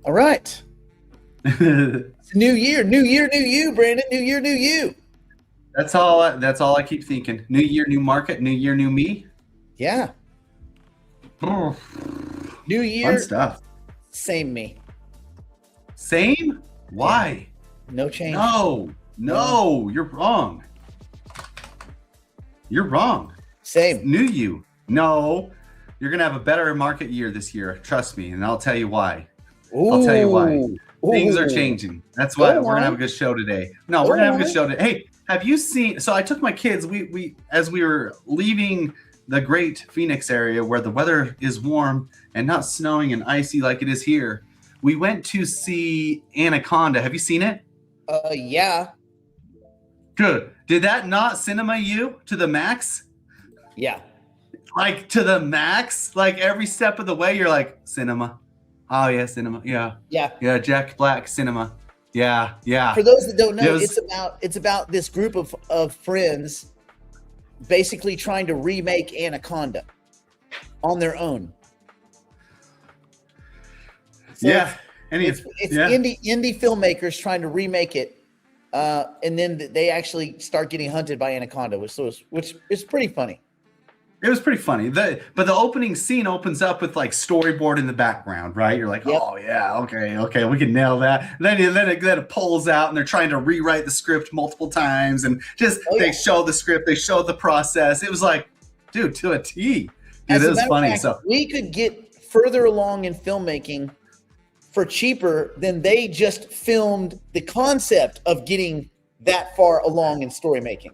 All right. New year, new year, new you, Brandon. New year, new you. That's all I keep thinking. New year, new market. New year, new me. Yeah. Oh, New fun year, stuff. same me. Same? Why? No change. No, you're wrong. You're wrong. Same. New you. No, you're gonna have a better market year this year. Trust me, and I'll tell you why. I'll tell you why. Ooh. Things are Ooh. changing. That's why Go we're gonna have a on. good show today. No, Go we're gonna have a good on. show today. Hey, have you seen? So I took my kids. We as we were leaving the great Phoenix area where the weather is warm and not snowing and icy like it is here. We went to see Anaconda. Have you seen it? Yeah. Good. Did that not cinema you to the max? Yeah. Like to the max? Like every step of the way, you're like, cinema. Oh yeah, cinema. Yeah. Yeah. Yeah, Jack Black cinema. Yeah, yeah. For those that don't know, It was- it's about this group of friends basically trying to remake Anaconda on their own. So yeah. It's yeah. indie filmmakers trying to remake it, and then they actually start getting hunted by Anaconda, which is pretty funny. It was pretty funny. But the opening scene opens up with like storyboard in the background, right? You're like, Yep. oh yeah, okay, we can nail that. Then it pulls out, and they're trying to rewrite the script multiple times, and they show the script, they show the process. It was like, dude, to a T. It As a is matter of funny. fact, So we could get further along in filmmaking for cheaper than they just filmed the concept of getting that far along in story making.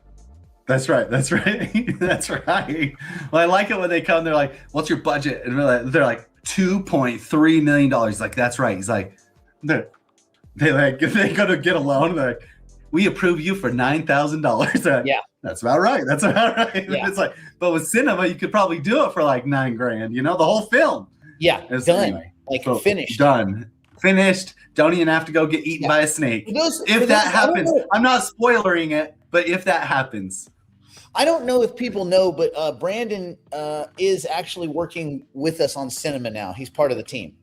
That's right. That's right. That's right. Well, I like it when they come. They're like, "What's your budget?" And they're like, $2.3 million. He's like, "That's right." He's like, they go to get a loan. They're like, "We approve you for $9,000." Yeah. That's about right. That's about right. Yeah. It's like, but with cinema, you could probably do it for like $9,000. You know, the whole film. Yeah, It's- done. anyway, Like so, finished. Done. Finished. Don't even have to go get eaten Yeah. by a snake. For those- If for that those- I don't happens, know. I'm not spoilering it, but if that happens. I don't know if people know, but Brandon is actually working with us on cinema now. He's part of the team.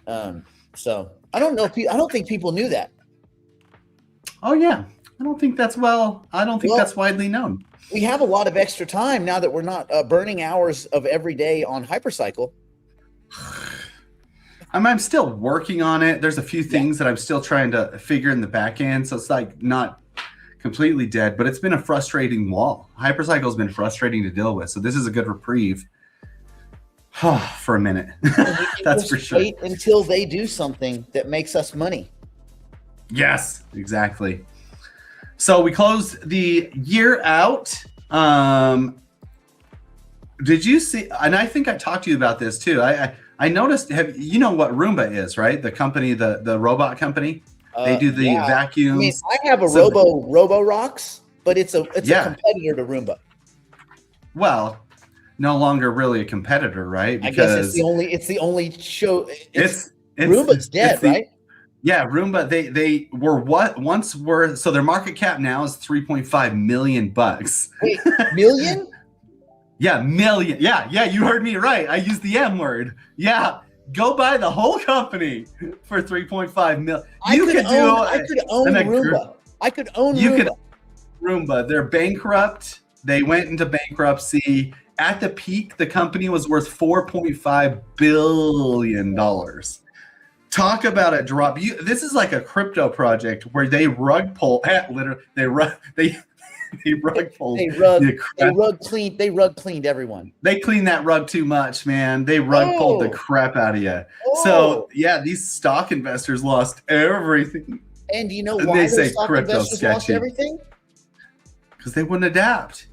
So I don't know if I don't think people knew that. Oh yeah, I don't think that's that's widely known. We have a lot of extra time now that we're not burning hours of every day on Hypercycle. I'm still working on it. There's a few things that I'm still trying to figure in the back end, so it's like not completely dead, but it's been a frustrating wall. Hypercycle's been frustrating to deal with, so this is a good reprieve for a minute. That's for sure. Wait until they do something that makes us money. Yes, exactly. So we closed the year out. Did you see? And I think I talked to you about this too. I noticed. You know what Roomba is, right? The company, the robot company. They do the vacuums. I mean, I have a Roborox, but it's a competitor to Roomba. Well, no longer really a competitor, right? I guess it's the only show. Roomba's dead, right? Yeah, Roomba. They were once were, so their market cap now is $3.5 million. Wait, million? Yeah, million. Yeah, you heard me right. I used the M word. Yeah. Go buy the whole company for $3.5 million. I could own Roomba. I could own Roomba. Roomba. They're bankrupt. They went into bankruptcy. At the peak, the company was worth $4.5 billion. Talk about a drop. This is like a crypto project where they rug pull. Literally, they rug pulled. They rug cleaned everyone. They cleaned that rug too much, man. They rug pulled the crap out of you. So yeah, these stock investors lost everything. And you know why they say stock crypto's investors lost sketchy? everything? Because they wouldn't adapt.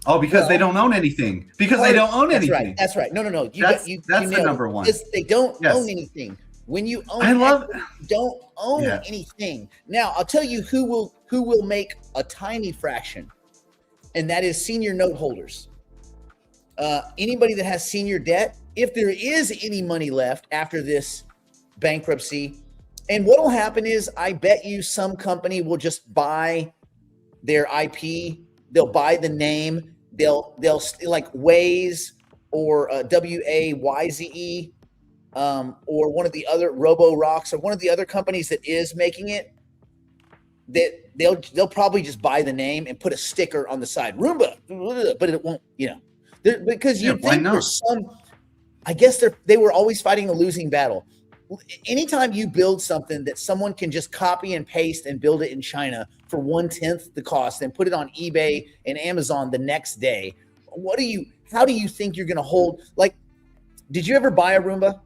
Oh, because they don't own anything. Because they don't own anything. That's right. No. That's the number one. They don't own anything. When you own you don't own anything. Now, I'll tell you who will make a tiny fraction, and that is senior note holders. Anybody that has senior debt, if there is any money left after this bankruptcy, and what will happen is I bet you some company will just buy their IP, they'll buy the name, they'll like Waze or WAYZE, or one of the other Roborox, or one of the other companies that is making it, that they'll probably just buy the name and put a sticker on the side, Roomba, but it won't, because you think there's some. I guess they were always fighting a losing battle. Anytime you build something that someone can just copy and paste and build it in China for 1/10 the cost and put it on eBay and Amazon the next day, how do you think you're going to hold? Like, did you ever buy a Roomba?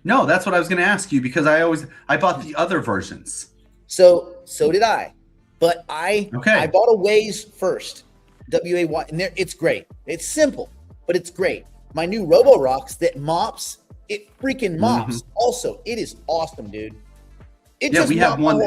No, that's what I was going to ask you, because I bought the other versions. So did I, but I bought a Waze first, WAY, and it's great. It's simple, but it's great. My new Roborox that mops, it freaking mops. Mm-hmm. Also, it is awesome, dude. We have one.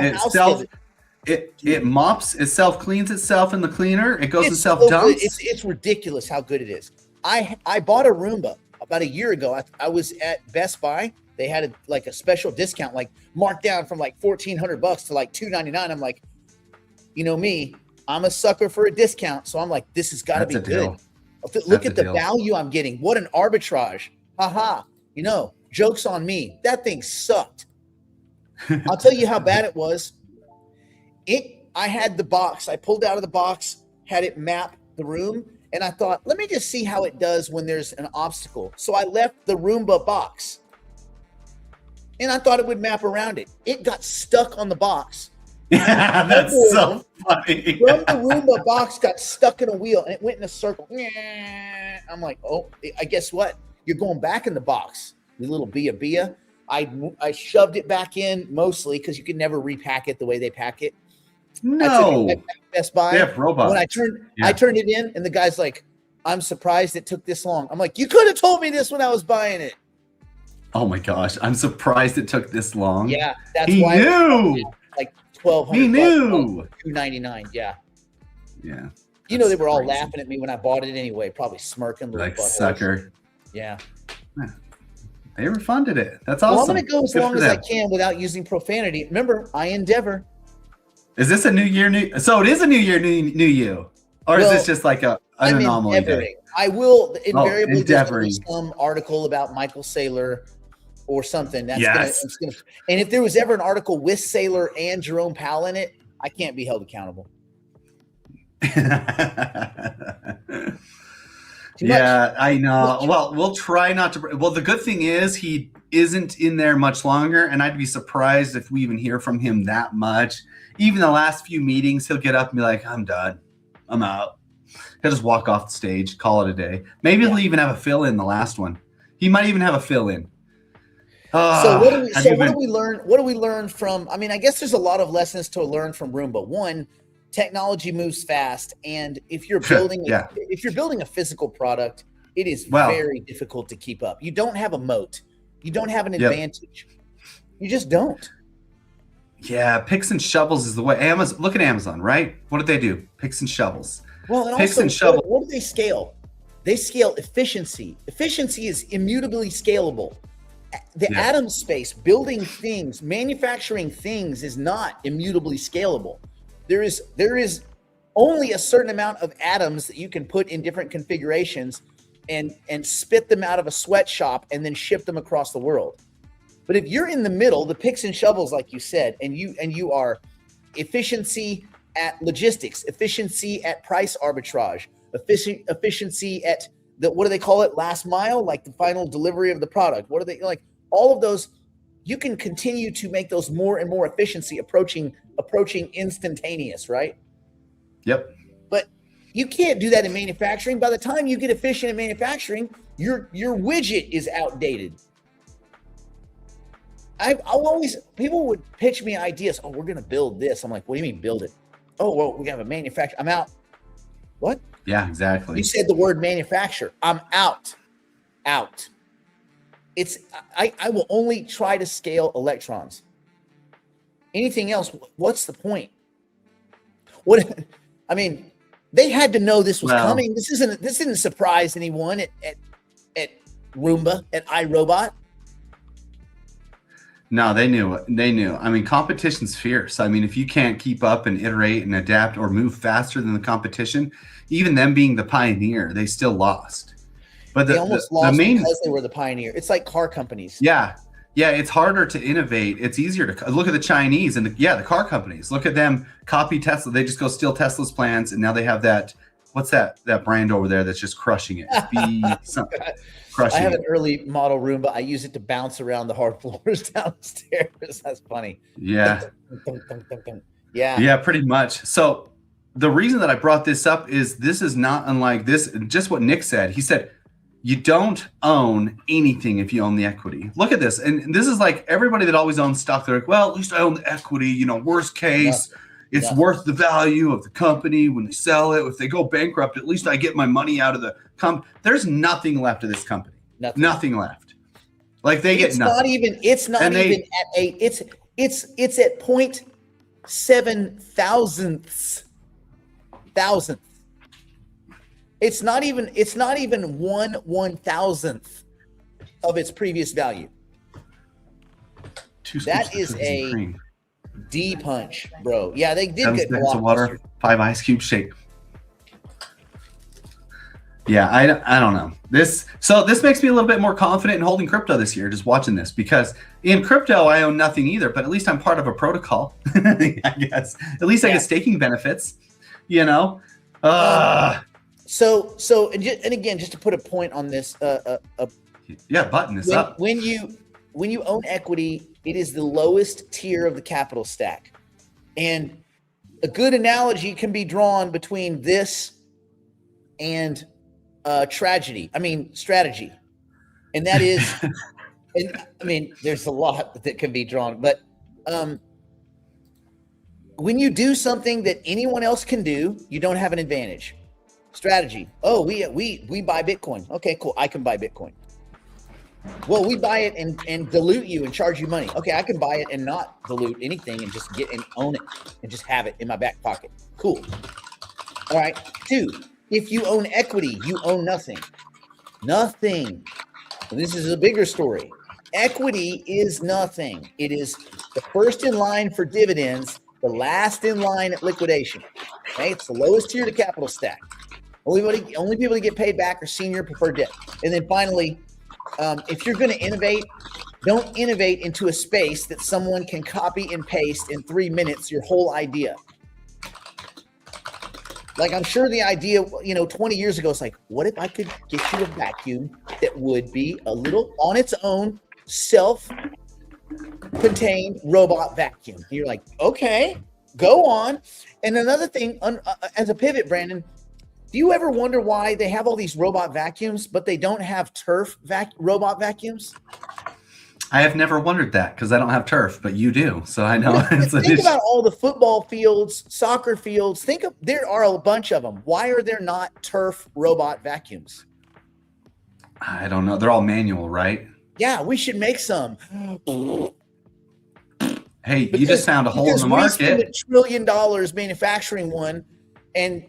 It mops, it self cleans itself in the cleaner. It goes and self dumps. It's ridiculous how good it is. I bought a Roomba about a year ago. I was at Best Buy. They had a special discount, like marked down from like $1,400 to like $299. I'm like, me, I'm a sucker for a discount, so I'm like, this has got to be good. Look at the value I'm getting. What an arbitrage. Haha. Joke's on me. That thing sucked. I'll tell you how bad it was. I had the box. I pulled out of the box, had it map the room, and I thought, let me just see how it does when there's an obstacle. So I left the Roomba box, and I thought it would map around it. It got stuck on the box. That's so funny. From the Roomba box got stuck in a wheel, and it went in a circle. I'm like, oh, I guess what? You're going back in the box, you little bia. I shoved it back in mostly because you can never repack it the way they pack it. No. Best Buy. They have robots. When I turned it in, and the guy's like, I'm surprised it took this long. I'm like, you could have told me this when I was buying it. Oh my gosh, I'm surprised it took this long. Yeah, that's why. He knew. Like $1,200. He knew. $299. Yeah. Yeah. They were all laughing at me when I bought it anyway, probably smirking. Like sucker. Yeah. They refunded it. That's awesome. Well, I'm going to go as long as I can without using profanity. Remember, I endeavor. Is this a new year, new? So it is a new year, new you, or is this just like an anomaly day? I will invariably do some article about Michael Saylor or something. That's gonna, and if there was ever an article with Saylor and Jerome Powell in it, I can't be held accountable. Yeah, I know. Well, we'll try not to. Well, the good thing is he isn't in there much longer, and I'd be surprised if we even hear from him that much. Even the last few meetings, he'll get up and be like, I'm done. I'm out. He'll just walk off the stage, call it a day. Maybe he'll even have a fill-in the last one. He might even have a fill-in. So what do we learn? What do we learn from? I mean, I guess there's a lot of lessons to learn from Roomba. One, technology moves fast, and if you're building if you're building a physical product, it is very difficult to keep up. You don't have a moat. You don't have an advantage. You just don't. Yeah, picks and shovels is the way. Amazon, look at Amazon, right? What did they do? Picks and shovels. Well, and picks also, and shovels. What do they scale? They scale efficiency. Efficiency is immutably scalable. The atom space, building things, manufacturing things is not immutably scalable. There is only a certain amount of atoms that you can put in different configurations and spit them out of a sweatshop and then ship them across the world. But if you're in the middle, the picks and shovels, like you said, and you are efficiency at logistics, efficiency at price arbitrage, efficiency at what do they call it? Last mile, like the final delivery of the product. What are they like? All of those, you can continue to make those more and more efficiency approaching instantaneous, right? Yep. But you can't do that in manufacturing. By the time you get efficient in manufacturing, your widget is outdated. People would pitch me ideas. Oh, we're going to build this. I'm like, what do you mean build it? Oh, well, we have a manufacturer. I'm out. What? Yeah, exactly. You said the word manufacturer. I'm out. I will only try to scale electrons. Anything else, what's the point? I mean, they had to know this was coming. This didn't surprise anyone at Roomba, at iRobot. No, they knew. I mean, competition's fierce. I mean, if you can't keep up and iterate and adapt or move faster than the competition, even them being the pioneer, they still lost. But they almost lost because they were the pioneer. It's like car companies. Yeah. Yeah, it's harder to innovate. It's easier to look at the Chinese and the car companies. Look at them copy Tesla. They just go steal Tesla's plans, and now they have that. What's that brand over there that's just crushing it? Crushing. I have an early model Roomba. I use it to bounce around the hard floors downstairs. That's funny. Yeah. Yeah. Yeah, pretty much. So the reason that I brought this up is this is not unlike this. Just what Nick said. He said, you don't own anything if you own the equity. Look at this. And this is like everybody that always owns stock. They're like, well, at least I own the equity. Worst case, it's worth the value of the company when they sell it. If they go bankrupt, at least I get my money out of the company. There's nothing left of this company. Nothing left. Like they get nothing. It's not even at 0.7 thousandths. It's not even 1/1000th of its previous value. That is a D punch, bro. Yeah, they did get water, 5 ice cube shake. Yeah, I don't know. This makes me a little bit more confident in holding crypto this year, just watching this, because in crypto I own nothing either, but at least I'm part of a protocol. I guess. At least I get staking benefits, So and again, just to put a point on this, button this up. When you own equity, it is the lowest tier of the capital stack, and a good analogy can be drawn between this and strategy, and that is, there's a lot that can be drawn, but when you do something that anyone else can do, you don't have an advantage. Strategy. Oh, we buy Bitcoin. Okay, cool. I can buy Bitcoin. Well, we buy it and dilute you and charge you money. Okay, I can buy it and not dilute anything and just get and own it and just have it in my back pocket. Cool. All right. 2, if you own equity, you own nothing. Nothing. And this is a bigger story. Equity is nothing. It is the first in line for dividends, the last in line at liquidation. Okay, it's the lowest tier of the capital stack. Only people that get paid back are senior preferred debt. And then finally, if you're going to innovate, don't innovate into a space that someone can copy and paste in 3 minutes your whole idea. Like, I'm sure the idea, 20 years ago, it's like, what if I could get you a vacuum that would be a little on its own, self-contained robot vacuum? And you're like, okay, go on. And another thing, as a pivot, Brandon, do you ever wonder why they have all these robot vacuums, but they don't have turf robot vacuums? I have never wondered that because I don't have turf, but you do. So I know. Think about all the football fields, soccer fields. There are a bunch of them. Why are there not turf robot vacuums? I don't know. They're all manual, right? Yeah, we should make some. Hey, you just found a hole in the market. We spend $1 trillion manufacturing one, and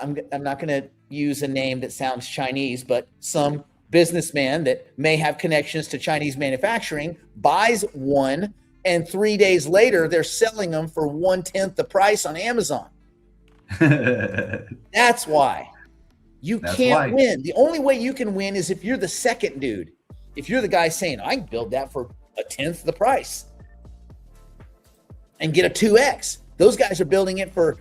I'm not going to use a name that sounds Chinese, but some businessman that may have connections to Chinese manufacturing buys one, and 3 days later they're selling them for 1/10 the price on Amazon. That's why you can't win. The only way you can win is if you're the second dude. If you're the guy saying, I can build that for 1/10 the price and get a 2x. Those guys are building it for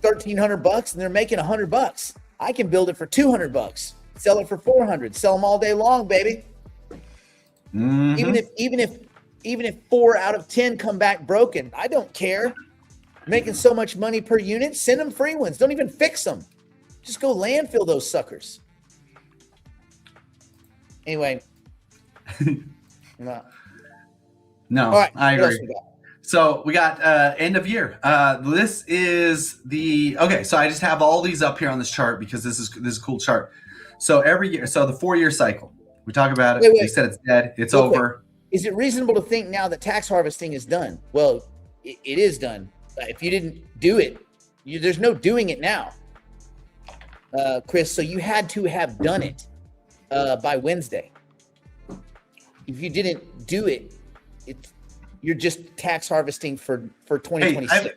$1,300 and they're making $100. I can build it for $200, sell it for $400, sell them all day long, baby. Mm-hmm. Even if 4 out of 10 come back broken, I don't care. Making so much money per unit, send them free ones. Don't even fix them. Just go landfill those suckers. Anyway. No, all right, I agree. So we got end of year. This is so I just have all these up here on this chart because this is a cool chart. So every year, so the 4-year cycle, we talk about it. Wait. We said it's dead. It's over. Is it reasonable to think now that tax harvesting is done? Well, it is done. If you didn't do it, there's no doing it now, Chris. So you had to have done it by Wednesday. If you didn't do it, you're just tax harvesting for 2026. Hey,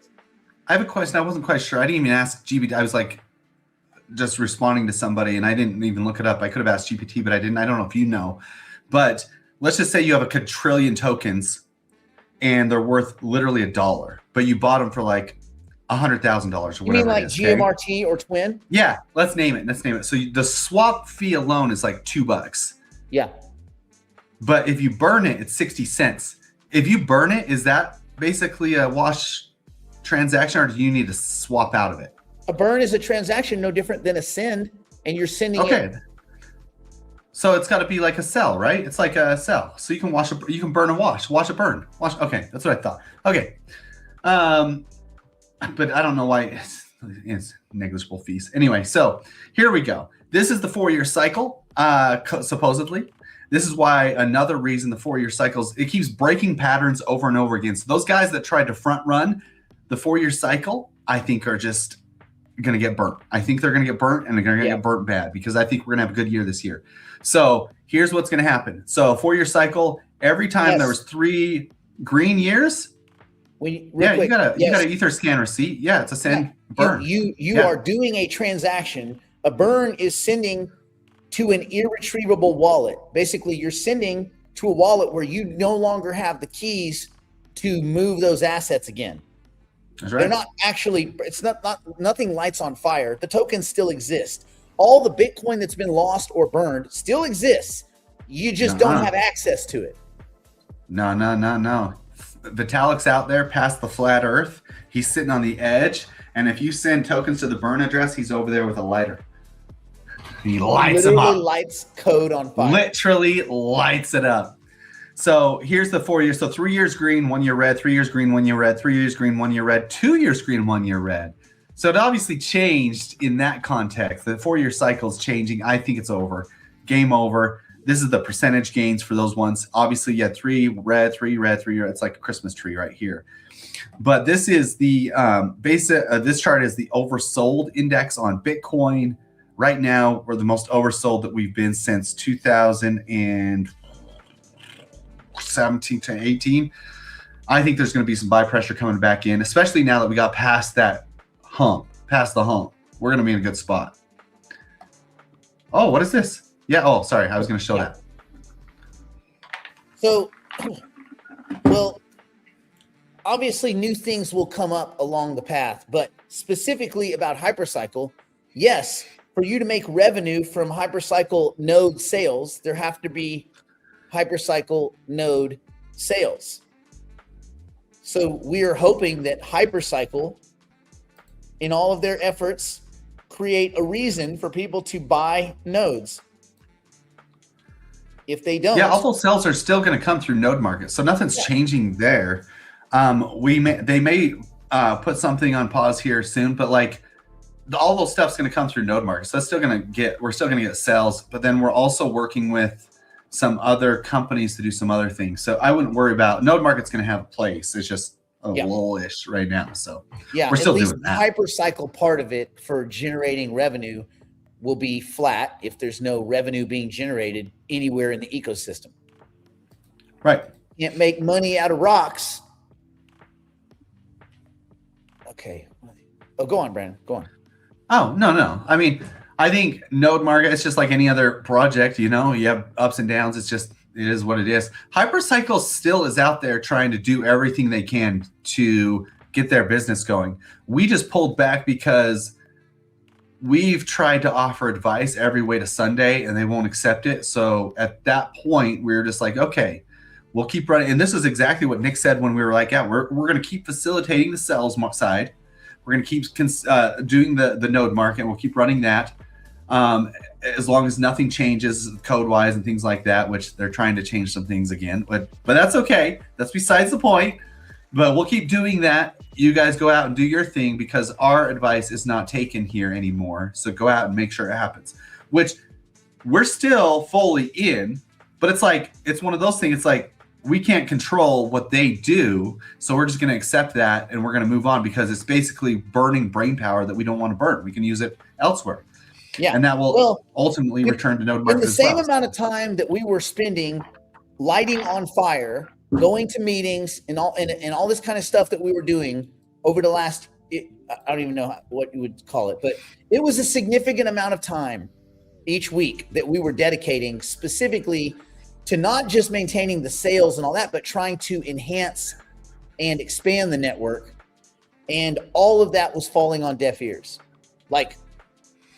I have a question. I wasn't quite sure. I didn't even ask GBD. I was like, just responding to somebody, and I didn't even look it up. I could have asked GPT, but I didn't. I don't know if you know. But let's just say you have a quadrillion tokens and they're worth literally $1, but you bought them for like $100,000 or whatever. You mean like GMRT okay? or Twin? Yeah, let's name it. So the swap fee alone is like $2. Yeah. But if you burn it, it's 60 cents. If you burn it, is that basically a wash transaction, or do you need to swap out of it? A burn is a transaction no different than a send, and you're sending it. So it's got to be like a sell, right? It's like a sell. So you can you can burn a wash a burn. Wash. Okay, that's what I thought. Okay. But I don't know why it's negligible fees. Anyway, so here we go. This is the 4-year cycle, supposedly. This is why another reason the 4-year cycles, it keeps breaking patterns over and over again. So those guys that tried to front run the 4-year cycle, I think are just going to get burnt. I think they're going to get burnt, and they're going to get burnt bad, because I think we're going to have a good year this year. So here's what's going to happen. So 4-year cycle, every time there was 3 green years, you got a Etherscan receipt. Yeah, it's a send burn. You are doing a transaction. A burn is sending to an irretrievable wallet. Basically, you're sending to a wallet where you no longer have the keys to move those assets again. That's right. They're not actually, it's not nothing lights on fire. The tokens still exist. All the Bitcoin that's been lost or burned still exists. You just don't have access to it. No. Vitalik's out there past the flat earth. He's sitting on the edge. And if you send tokens to the burn address, he's over there with a lighter. He lights them up. Lights code on fire. Literally lights it up. So here's the 4 years. So 3 years green, 1 year red, 3 years green, 1 year red, 3 years green, 1 year red, 2 years green, 1 year red. So it obviously changed in that context. The 4-year cycle is changing. I think it's over. Game over. This is the percentage gains for those ones. Obviously, you had 3 red, 3 red, 3 red. It's like a Christmas tree right here. But this is the basic. This chart is the oversold index on Bitcoin. Right now, we're the most oversold that we've been since 2017 to 18. I think there's going to be some buy pressure coming back in, especially now that we got past that hump, past the hump. We're going to be in a good spot. Oh, what is this? Yeah. Oh, sorry. I was going to show that. So, well, obviously new things will come up along the path, but specifically about Hypercycle, yes, for you to make revenue from Hypercycle node sales, there have to be Hypercycle node sales. So we are hoping that Hypercycle, in all of their efforts, create a reason for people to buy nodes. If they don't, all those sales are still going to come through node market, so nothing's changing there. They may put something on pause here soon, but like all those stuff's going to come through node market. So that's still going to we're still going to get sales, but then we're also working with some other companies to do some other things. So I wouldn't worry about node market's going to have a place. It's just low-ish right now. So we're still doing that. The Hypercycle part of it for generating revenue will be flat if there's no revenue being generated anywhere in the ecosystem. Right. You can't make money out of rocks. Okay. Oh, go on, Brandon. Go on. Oh, no. I mean, I think node market, it's just like any other project, you have ups and downs. It is what it is. Hypercycle still is out there trying to do everything they can to get their business going. We just pulled back because we've tried to offer advice every way to Sunday and they won't accept it. So at that point, we were just like, okay, we'll keep running. And this is exactly what Nick said when we were like, we're going to keep facilitating the sales side. We're going to keep doing the node market. We'll keep running that as long as nothing changes code-wise and things like that, which they're trying to change some things again. But that's okay. That's besides the point. But we'll keep doing that. You guys go out and do your thing because our advice is not taken here anymore. So go out and make sure it happens, which we're still fully in. But it's like, it's one of those things. It's like, we can't control what they do, so we're just going to accept that and we're going to move on because it's basically burning brain power that we don't want to burn. We can use it elsewhere. Yeah, and that will ultimately return to node market. In the same amount of time that we were spending lighting on fire, going to meetings, and all this kind of stuff that we were doing over the last I don't even know what you would call it, but it was a significant amount of time each week that we were dedicating specifically to not just maintaining the sales and all that, but trying to enhance and expand the network. And all of that was falling on deaf ears, like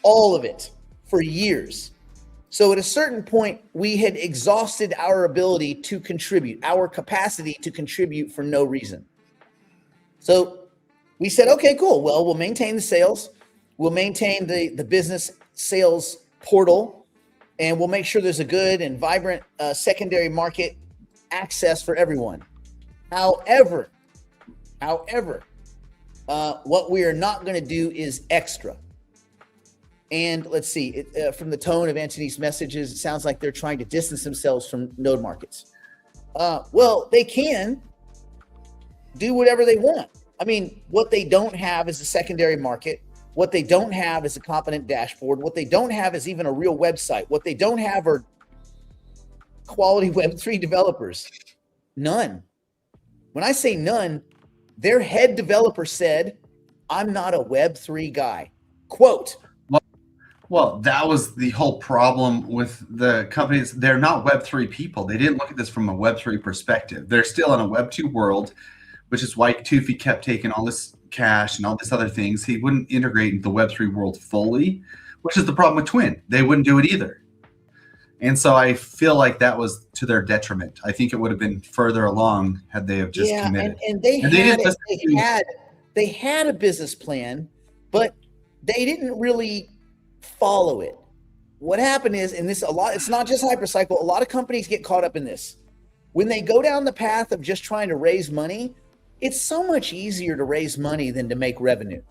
all of it for years. So at a certain point, we had exhausted our ability to contribute, our capacity to contribute for no reason. So we said, okay, cool. Well, we'll maintain the sales. We'll maintain the business sales portal, and we'll make sure there's a good and vibrant secondary market access for everyone. However, what we are not going to do is extra. And let's see, from the tone of Antony's messages, it sounds like they're trying to distance themselves from node markets. Well, they can do whatever they want. I mean, what they don't have is a secondary market. What they don't have is a competent dashboard. What they don't have is even a real website. What they don't have are quality Web3 developers. None. When I say none, their head developer said, I'm not a Web3 guy. Quote. Well, that was the whole problem with the companies. They're not Web3 people. They didn't look at this from a Web3 perspective. They're still in a Web2 world, which is why Tufi kept taking all this cash and all these other things. He wouldn't integrate into the Web3 world fully, which is the problem with Twin. They wouldn't do it either. And so I feel like that was to their detriment. I think it would have been further along had they have just committed. And they had a business plan, but they didn't really follow it. What happened is, and this it's not just Hypercycle, a lot of companies get caught up in this. When they go down the path of just trying to raise money, it's so much easier to raise money than to make revenue.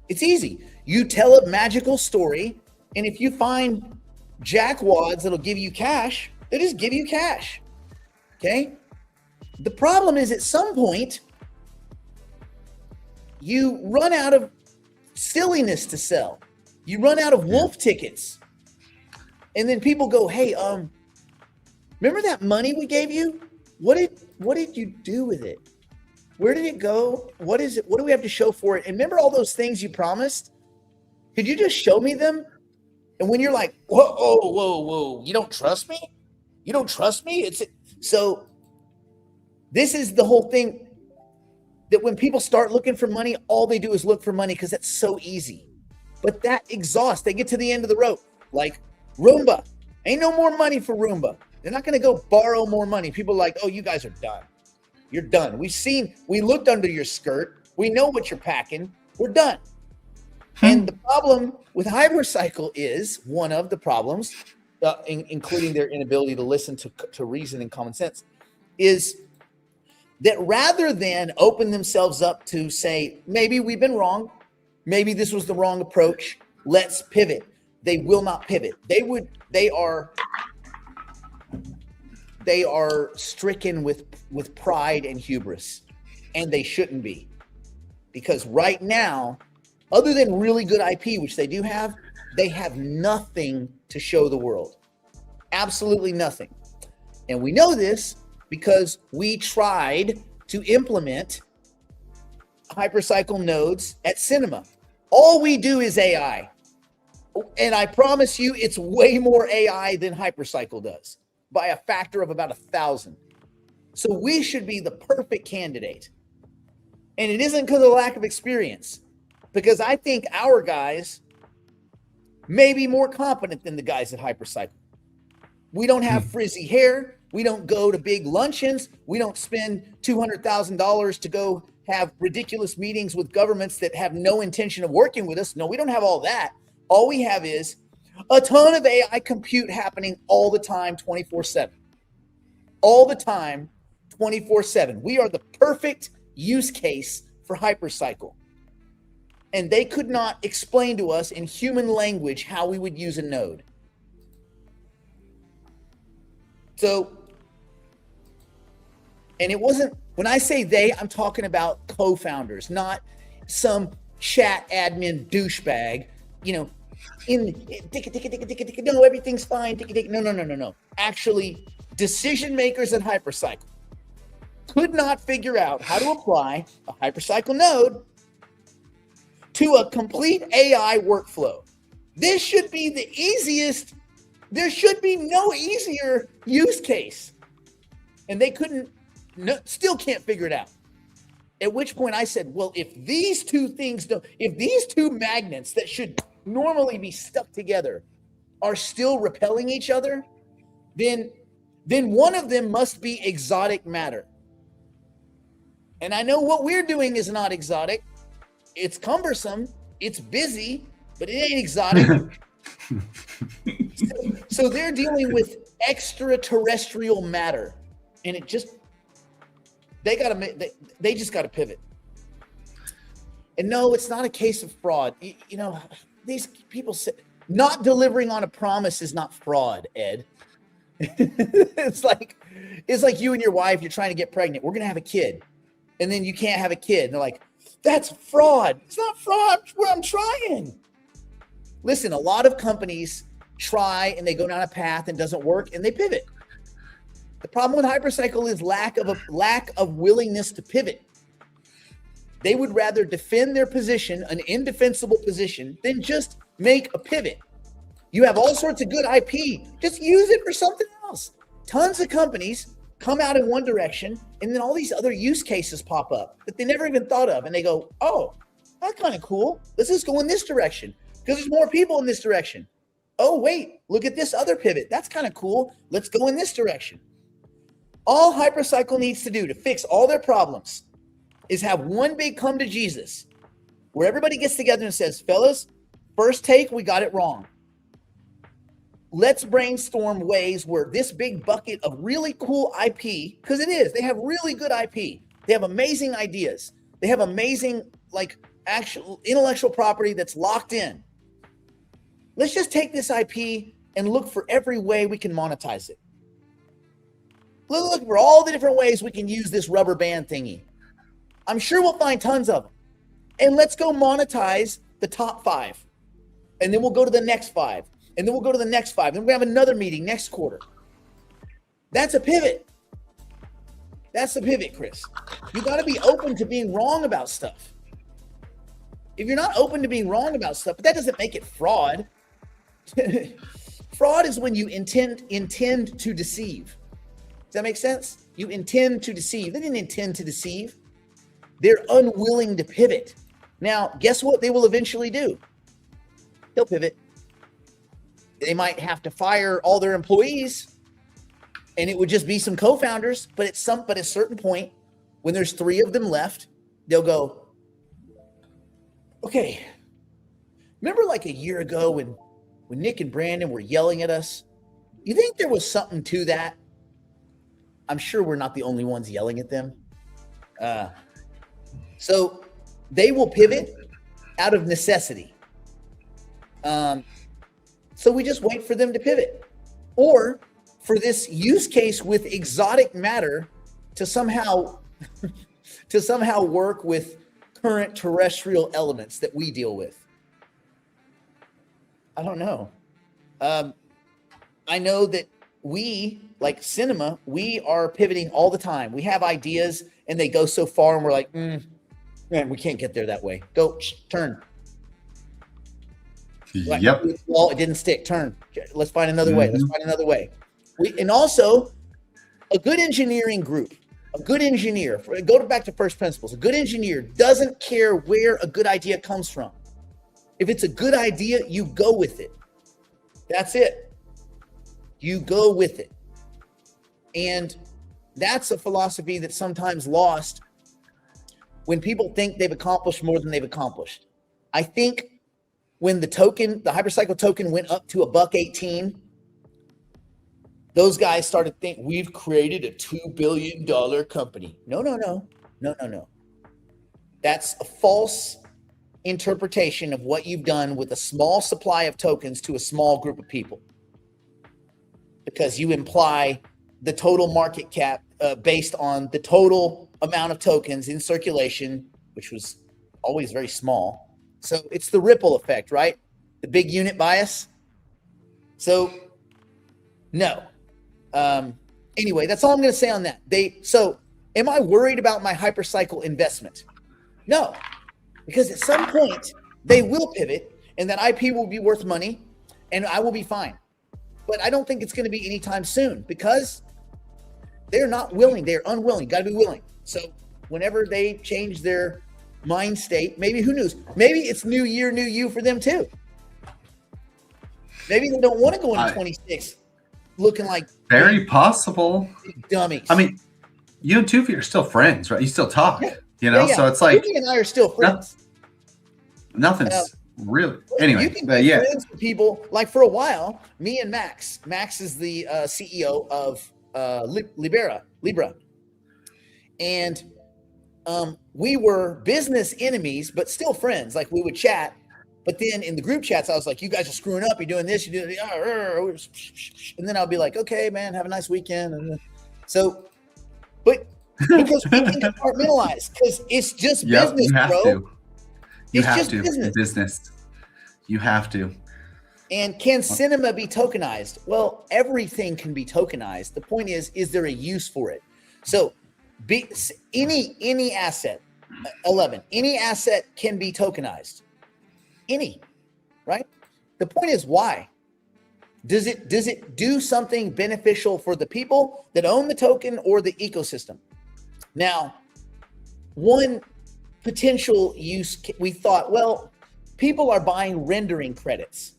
It's easy. You tell a magical story, and if you find jackwads that'll give you cash, they just give you cash. Okay? The problem is at some point, you run out of silliness to sell. You run out of wolf tickets. And then people go, hey, remember that money we gave you? What did you do with it? Where did it go? What is it? What do we have to show for it? And remember all those things you promised? Could you just show me them? And when you're like, whoa, you don't trust me? You don't trust me? So this is the whole thing, that when people start looking for money, all they do is look for money because that's so easy. But that exhausts. They get to the end of the rope. Like Roomba. Ain't no more money for Roomba. They're not going to go borrow more money. People are like, oh, you guys are done. You're done. We looked under your skirt. We know what you're packing. We're done. And the problem with Hypercycle is, one of the problems, including their inability to listen to reason and common sense, is that rather than open themselves up to say, maybe we've been wrong, maybe this was the wrong approach, let's pivot. They will not pivot. They are stricken with pride and hubris, and they shouldn't be. Because right now, other than really good IP, which they do have, they have nothing to show the world. Absolutely nothing. And we know this because we tried to implement Hypercycle nodes at Cinema. All we do is AI. And I promise you, it's way more AI than Hypercycle does, by a factor of about 1,000. So we should be the perfect candidate. And it isn't because of lack of experience, because I think our guys may be more competent than the guys at Hypercycle. We don't have frizzy hair. We don't go to big luncheons. We don't spend $200,000 to go have ridiculous meetings with governments that have no intention of working with us. No, we don't have all that. All we have is a ton of AI compute happening all the time, 24/7. All the time, 24/7. We are the perfect use case for Hypercycle. And they could not explain to us in human language how we would use a node. So, and it wasn't, when I say they, I'm talking about co-founders, not some chat admin douchebag, no, everything's fine, no. Actually, decision makers at Hypercycle could not figure out how to apply a Hypercycle node to a complete AI workflow. This should be the easiest. There should be no easier use case. And they still can't figure it out. At which point I said, well, if these two magnets that should normally be stuck together are still repelling each other, then one of them must be exotic matter. And I know what we're doing is not exotic. It's cumbersome. It's busy, but it ain't exotic. So they're dealing with extraterrestrial matter, and they just got to pivot. And no, it's not a case of fraud. You know, these people say not delivering on a promise is not fraud, Ed. It's like you and your wife, you're trying to get pregnant. We're going to have a kid. And then you can't have a kid. And they're like, that's fraud. It's not fraud. I'm trying. Listen, a lot of companies try and they go down a path and doesn't work and they pivot. The problem with Hypercycle is lack of willingness to pivot. They would rather defend their position, an indefensible position, than just make a pivot. You have all sorts of good IP. Just use it for something else. Tons of companies come out in one direction, and then all these other use cases pop up that they never even thought of. And they go, oh, that's kind of cool. Let's just go in this direction because there's more people in this direction. Oh, wait, look at this other pivot. That's kind of cool. Let's go in this direction. All Hypercycle needs to do to fix all their problems is have one big come to Jesus where everybody gets together and says, fellas, first take, we got it wrong. Let's brainstorm ways where this big bucket of really cool IP, because it is, they have really good IP. They have amazing ideas. They have amazing, actual intellectual property that's locked in. Let's just take this IP and look for every way we can monetize it. Look for all the different ways we can use this rubber band thingy. I'm sure we'll find tons of them. And let's go monetize the top 5. And then we'll go to the next 5. And then we'll go to the next 5. Then we're going to have another meeting next quarter. That's a pivot. That's the pivot, Chris. You got to be open to being wrong about stuff. If you're not open to being wrong about stuff, but that doesn't make it fraud. Fraud is when you intend to deceive. Does that make sense? You intend to deceive. They didn't intend to deceive. They're unwilling to pivot. Now, guess what they will eventually do? They'll pivot. They might have to fire all their employees, and it would just be some co-founders. But at a certain point, when there's 3 of them left, they'll go, okay, remember like a year ago when Nick and Brandon were yelling at us? You think there was something to that? I'm sure we're not the only ones yelling at them. So they will pivot out of necessity. So we just wait for them to pivot, or for this use case with exotic matter to somehow work with current terrestrial elements that we deal with. I don't know. I know that we, like cinema, we are pivoting all the time. We have ideas and they go so far and we're like, man, we can't get there that way. Go, turn. Yep. Well, it didn't stick. Turn. Let's find another way. Let's find another way. And also, a good engineering group, a good engineer, go back to first principles. A good engineer doesn't care where a good idea comes from. If it's a good idea, you go with it. That's it. You go with it. And that's a philosophy that's sometimes lost when people think they've accomplished more than they've accomplished. I think when the Hypercycle token went up to $1.18, those guys started thinking we've created a $2 billion company. No. That's a false interpretation of what you've done with a small supply of tokens to a small group of people. Because you imply the total market cap based on the total amount of tokens in circulation, which was always very small. So it's the ripple effect, right? The big unit bias. So no. Anyway, that's all I'm going to say on that. So am I worried about my Hypercycle investment? No, because at some point They will pivot, and that IP will be worth money, and I will be fine. But I don't think it's going to be anytime soon because they're not willing. They're unwilling. Got to be willing. So whenever they change their mind state, maybe, who knows? Maybe it's new year, new you for them too. Maybe they don't want to go into 26 looking like very possible dummies. I mean, you and Tufi are still friends, right? You still talk, you know? So it's like Tufi and I are still friends. Nothing's really anyway. You can be friends with people. Like for a while, me and Max. Max is the CEO of Libra, and we were business enemies, but still friends. Like we would chat. But then in the group chats, I was like, you guys are screwing up. You're doing this. You're doing that. And then I'll be like, okay, man, have a nice weekend. And so, but because we can compartmentalize, because it's just business, you have bro. To. You it's have just to. Business. You have to. And can cinema be tokenized? Well, everything can be tokenized. The point is there a use for it? So any asset, 11, any asset can be tokenized. Any, right? The point is why? Does it do something beneficial for the people that own the token or the ecosystem? Now, one potential use, we thought, well, people are buying rendering credits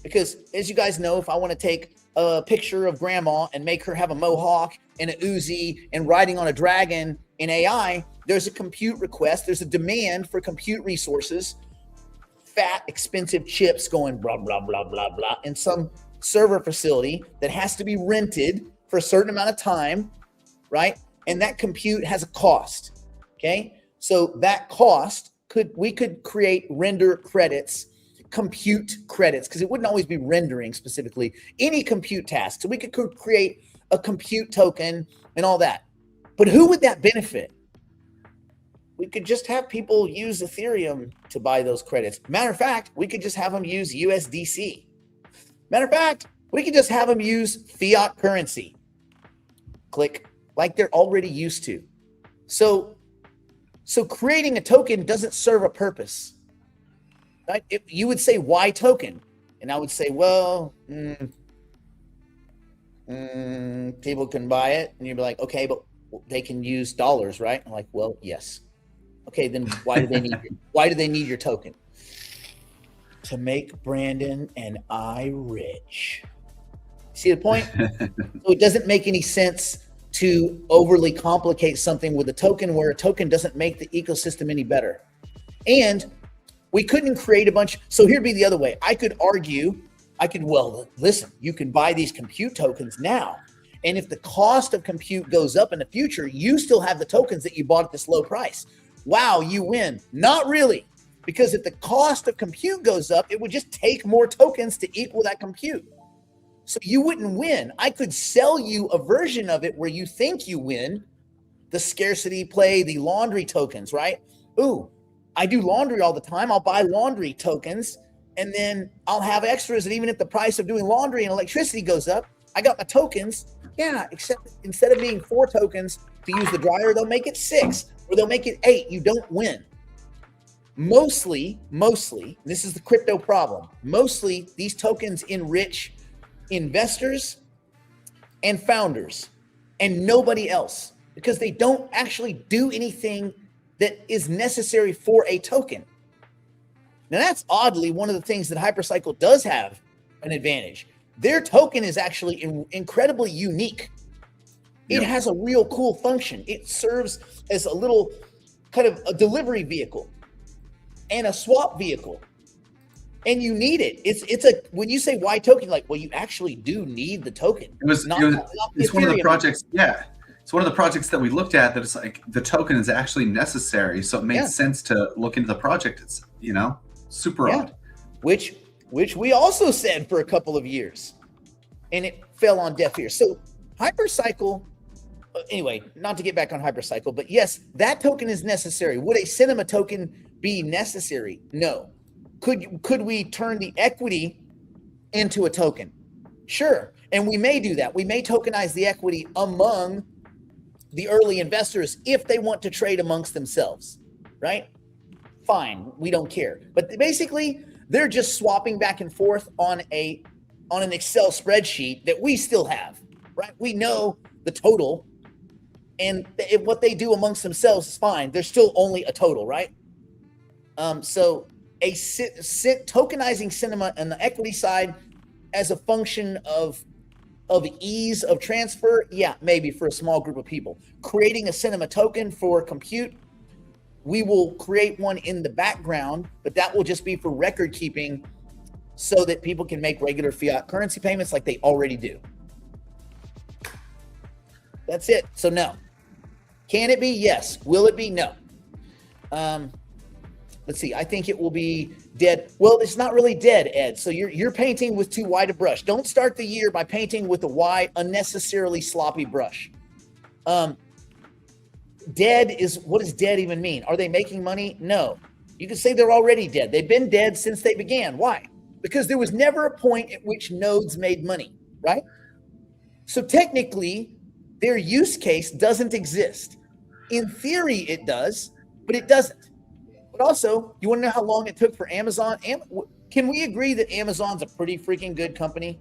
because, as you guys know, if I want to take a picture of grandma and make her have a mohawk and an Uzi and riding on a dragon in AI, there's a compute request. There's a demand for compute resources, fat, expensive chips going blah, blah, blah, blah, blah, in some server facility that has to be rented for a certain amount of time, right? And that compute has a cost, okay? So that cost, we could create render credits, compute credits, because it wouldn't always be rendering specifically, any compute task. So we could create a compute token and all that. But who would that benefit? We could just have people use Ethereum to buy those credits. Matter of fact, we could just have them use USDC. Matter of fact, we could just have them use fiat currency. Click, like they're already used to. So creating a token doesn't serve a purpose. Right? You would say, why token? And I would say, well, people can buy it. And you'd be like, okay, but they can use dollars, right? I'm like, well, yes. Okay, then why do they need your token? To make Brandon and I rich. See the point? So it doesn't make any sense to overly complicate something with a token where a token doesn't make the ecosystem any better. And we couldn't create a bunch. So here'd be the other way. I could argue, well, listen, you can buy these compute tokens now. And if the cost of compute goes up in the future, you still have the tokens that you bought at this low price. Wow, you win. Not really. Because if the cost of compute goes up, it would just take more tokens to equal that compute. So you wouldn't win. I could sell you a version of it where you think you win, the scarcity play, the laundry tokens, right? Ooh, I do laundry all the time. I'll buy laundry tokens, and then I'll have extras. And even if the price of doing laundry and electricity goes up, I got my tokens. Yeah, except instead of being 4 tokens to use the dryer, they'll make it 6 or they'll make it 8. You don't win. Mostly, this is the crypto problem. Mostly these tokens enrich investors and founders and nobody else because they don't actually do anything that is necessary for a token. Now that's oddly one of the things that Hypercycle does have an advantage. Their token is actually incredibly unique. It has a real cool function. It serves as a little kind of a delivery vehicle and a swap vehicle. And you need it. It's a, when you say why token, like, well, you actually do need the token. It's one of the projects. Yeah. It's one of the projects that we looked at that it's like the token is actually necessary. So it made sense to look into the project. It's, super odd. Which we also said for a couple of years and it fell on deaf ears. So Hypercycle, anyway, not to get back on Hypercycle, but yes, that token is necessary. Would a cinema token be necessary? No. Could we turn the equity into a token? Sure. And we may do that. We may tokenize the equity among the early investors if they want to trade amongst themselves, right? fine, we don't care. But basically, they're just swapping back and forth on an Excel spreadsheet that we still have, right? We know the total, and what they do amongst themselves is fine. There's still only a total, right? So tokenizing cinema on the equity side as a function of ease of transfer, yeah, maybe for a small group of people. Creating a cinema token for compute, we will create one in the background, but that will just be for record keeping so that people can make regular fiat currency payments like they already do. That's it. So no. Can it be? Yes. Will it be? No. Let's see. I think it will be dead. Well, it's not really dead, Ed. So you're painting with too wide a brush. Don't start the year by painting with a wide, unnecessarily sloppy brush. Dead is, what does dead even mean? Are they making money? No. You can say they're already dead. They've been dead since they began. Why? Because there was never a point at which nodes made money, right? So technically, their use case doesn't exist. In theory, it does, but it doesn't. But also, you want to know how long it took for Amazon? Can we agree that Amazon's a pretty freaking good company?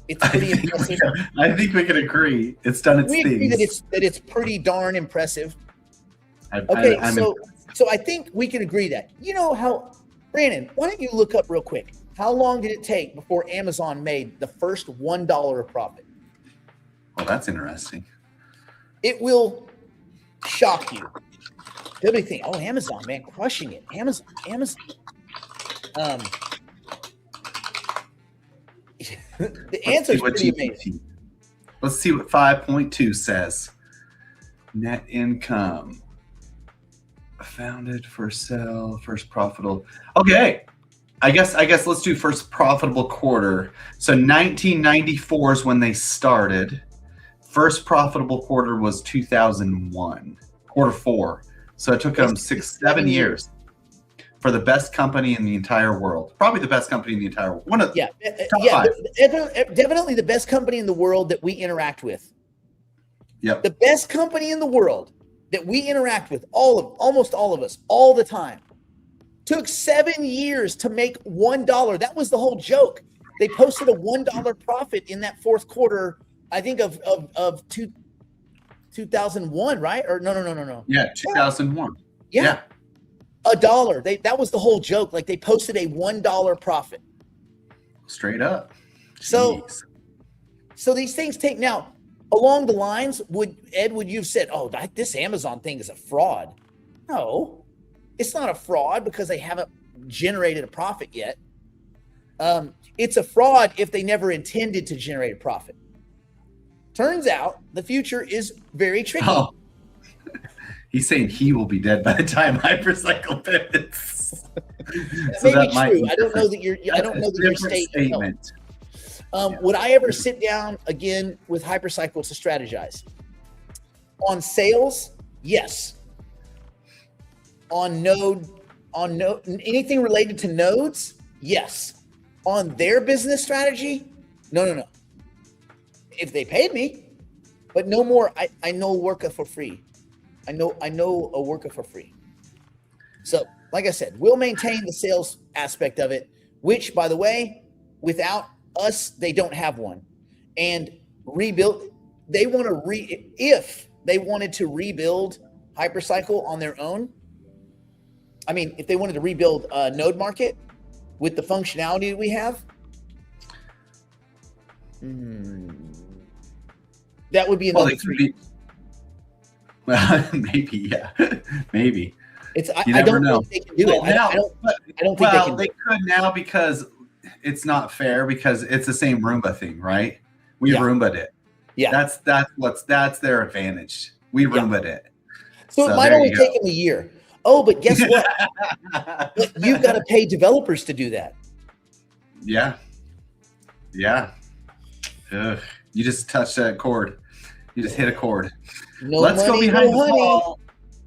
It's pretty impressive. I think we can agree. It's done its thing. We agree that it's pretty darn impressive. So I think we can agree that. You know how, Brandon, why don't you look up real quick? How long did it take before Amazon made the first $1 of profit? Well, that's interesting. It will shock you. You'll be thinking, oh, Amazon, man, crushing it. Amazon. The answer is pretty amazing. Let's see what 5.2 says. Net income. Founded for sale, first profitable. Okay. I guess let's do first profitable quarter. So 1994 is when they started. First profitable quarter was 2001, quarter 4. So it took them 7 years for the best company in the entire world. Probably the best company in the entire world. One of the top 5. Definitely the best company in the world that we interact with. Yep. The best company in the world that we interact with, almost all of us, all the time. Took 7 years to make $1. That was the whole joke. They posted a $1 profit in that fourth quarter, I think of 2001, right? Or no. Yeah, 2001. Yeah. $1. That was the whole joke. Like they posted a $1 profit. Straight up. Jeez. So these things take now along the lines. Would you have said, "Oh, this Amazon thing is a fraud"? No, it's not a fraud because they haven't generated a profit yet. It's a fraud if they never intended to generate a profit. Turns out the future is very tricky. Oh. He's saying he will be dead by the time Hypercycle pivots. So that might be true. I don't know that your statement. Would I ever sit down again with Hypercycle to strategize? On sales, yes. On node, anything related to nodes, yes. On their business strategy, no. If they paid me, but no more. I know worker for free. I know a worker for free. So, like I said, we'll maintain the sales aspect of it, which, by the way, without us, they don't have one. And rebuild, if they wanted to rebuild Hypercycle on their own, I mean, if they wanted to rebuild Node Market with the functionality that we have, that would be another 3. Well, maybe, yeah, maybe. I don't know if they can do it. Now, I don't think they can. They could now because it's not fair because it's the same Roomba thing, right? We Roomba'd it. Yeah, that's their advantage. We Roomba'd it. So it might only take them a year. Oh, but guess what? You've got to pay developers to do that. Yeah. Ugh. You just touched that chord. You just hit a chord. Let's go behind the ball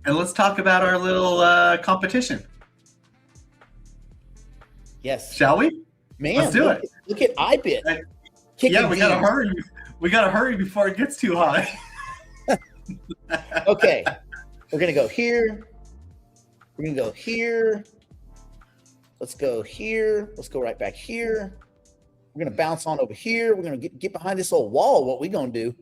and let's talk about our little competition. Yes. Shall we? Man, let's do it. Look at iBit. Yeah, we gotta hurry. We gotta hurry before it gets too high. Okay. We're gonna go here. We're going to go here. Let's go here. Let's go right back here. We're going to bounce on over here. We're going to get behind this old wall. What we going to do?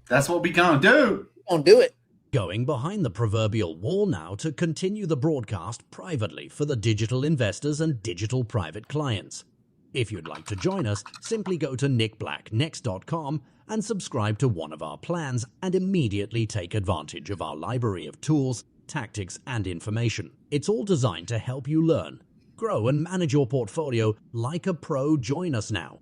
That's what we going to do. We're going to do it. Going behind the proverbial wall now to continue the broadcast privately for the digital investors and digital private clients. If you'd like to join us, simply go to nickblacknext.com and subscribe to one of our plans and immediately take advantage of our library of tools, tactics, and information. It's all designed to help you learn, grow, and manage your portfolio like a pro. Join us now.